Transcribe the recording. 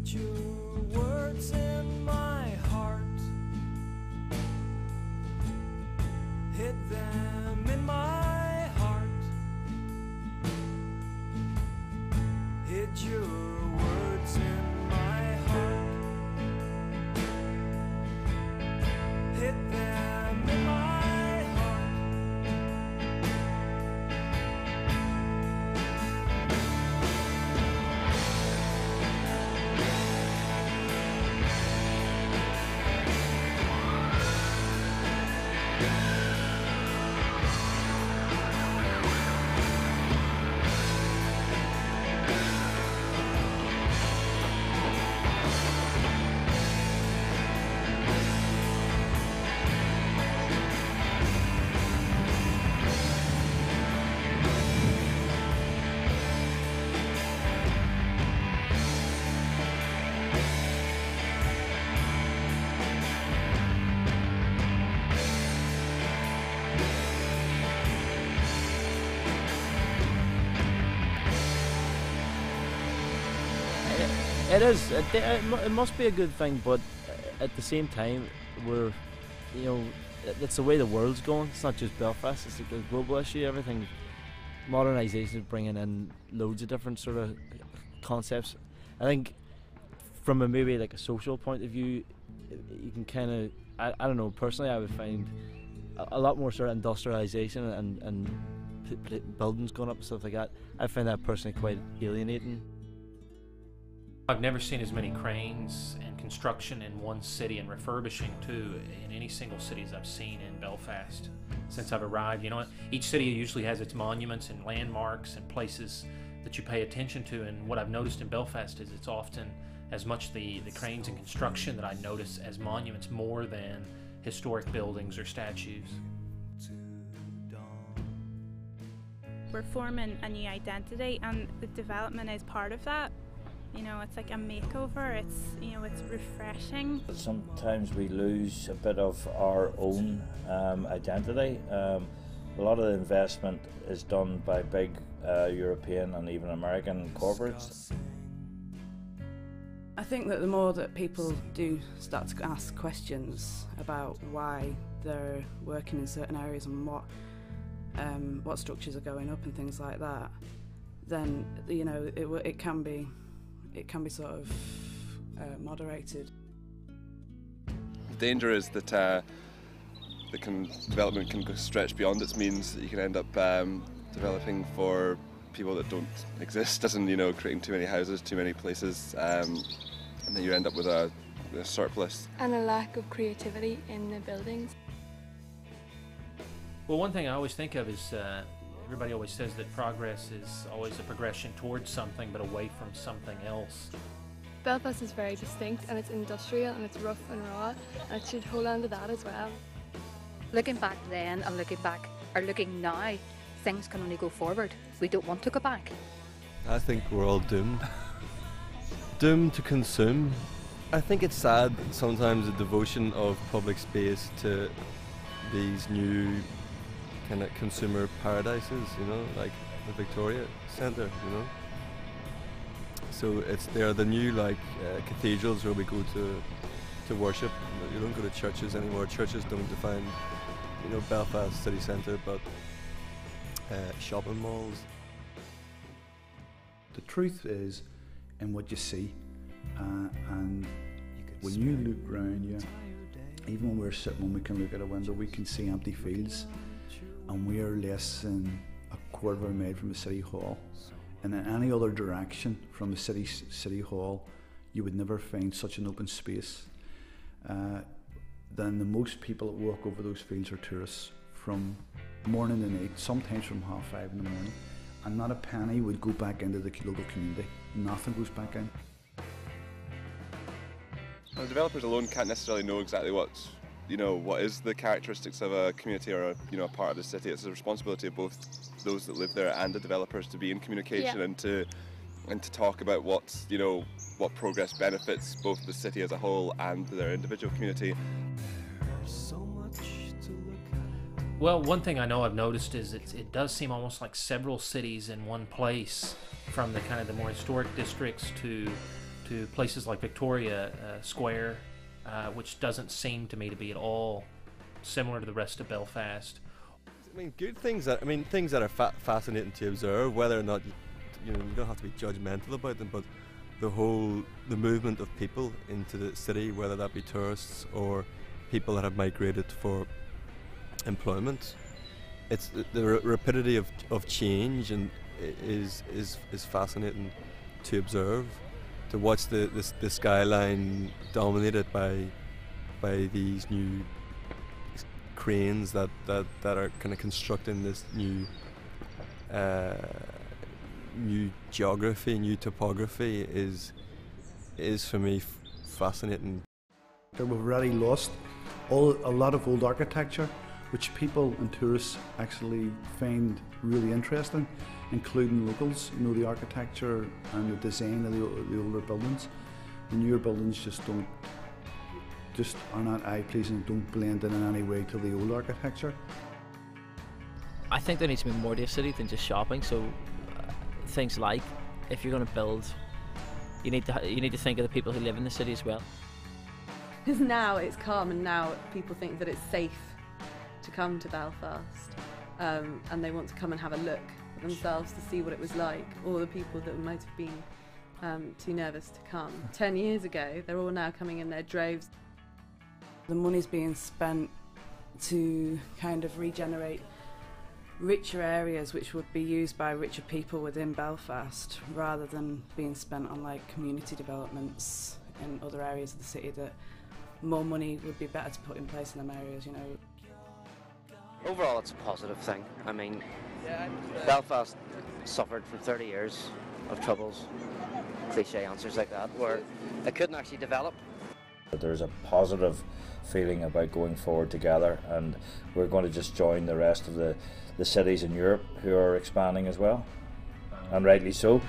Hid your words in my heart, hid them in my heart, hid your words in my heart, hid them in my heart. It is. It must be a good thing, but at the same time, we're, you know, it's the way the world's going. It's not just Belfast. It's like a global issue. Everything, modernisation is bringing in loads of different sort of concepts. I think, from a maybe like a social point of view, you can kind of, I don't know. Personally, I would find a lot more sort of industrialisation and buildings going up and stuff like that. I find that personally quite alienating. I've never seen as many cranes and construction in one city, and refurbishing too, in any single cities I've seen in Belfast since I've arrived. You know, each city usually has its monuments and landmarks and places that you pay attention to, and what I've noticed in Belfast is it's often as much the cranes and construction that I notice as monuments more than historic buildings or statues. We're forming a new identity, and the development is part of that. You know, it's like a makeover. It's, you know, it's refreshing. Sometimes we lose a bit of our own identity. A lot of the investment is done by big European and even American corporates. I think that the more that people do start to ask questions about why they're working in certain areas and what structures are going up and things like that, then, you know, it can be sort of moderated. The danger is that development can stretch beyond its means. That you can end up developing for people that don't exist, as in, you know, creating too many houses, too many places, and then you end up with a surplus. And a lack of creativity in the buildings. Well, one thing I always think of is everybody always says that progress is always a progression towards something, but away from something else. Belfast is very distinct, and it's industrial and it's rough and raw, and it should hold on to that as well. Looking back then and looking now, things can only go forward. We don't want to go back. I think we're all doomed. Doomed to consume. I think it's sad sometimes the devotion of public space to these new kind of consumer paradises, you know, like the Victoria Centre, you know. So they're the new cathedrals where we go to worship. You don't go to churches anymore. Churches don't define, you know, Belfast city centre, but shopping malls. The truth is in what you see, and when you look around, even when we're sitting, when we can look at a window, we can see empty fields, and we are less than a quarter of a mile from the city hall. And in any other direction from the city hall, you would never find such an open space. Then the most people that walk over those fields are tourists from morning to night, sometimes from 5:30 in the morning, and not a penny would go back into the local community. Nothing goes back in. Well, the developers alone can't necessarily know exactly what is the characteristics of a community or a part of the city. It's the responsibility of both those that live there and the developers to be in communication and to talk about what progress benefits both the city as a whole and their individual community. Well, one thing I know I've noticed is it does seem almost like several cities in one place, from the kind of the more historic districts to to places like Victoria Square, which doesn't seem to me to be at all similar to the rest of Belfast. I mean, things that are fascinating to observe, whether or not you don't have to be judgmental about them, but the movement of people into the city, whether that be tourists or people that have migrated for employment, it's the rapidity of change, and is fascinating to observe, to watch the skyline dominated by these new cranes that are kind of constructing this new geography, new topography is for me fascinating. We've already lost a lot of old architecture, which people and tourists actually find really interesting, including locals. You know, the architecture and the design of the older buildings. The newer buildings just are not eye-pleasing, don't blend in any way to the old architecture. I think there needs to be more to a city than just shopping. So things like, if you're going to build, you need to think of the people who live in the city as well. Because now it's calm, and now people think that it's safe to come to Belfast, and they want to come and have a look at themselves to see what it was like, or the people that might have been too nervous to come. 10 years ago, they're all now coming in their droves. The money's being spent to kind of regenerate richer areas which would be used by richer people within Belfast, rather than being spent on like community developments in other areas of the city that more money would be better to put in place in them areas, you know. Overall, it's a positive thing. I mean, Belfast suffered for 30 years of troubles, cliche answers like that, where it couldn't actually develop. There's a positive feeling about going forward together, and we're going to just join the rest of the cities in Europe who are expanding as well, and rightly so.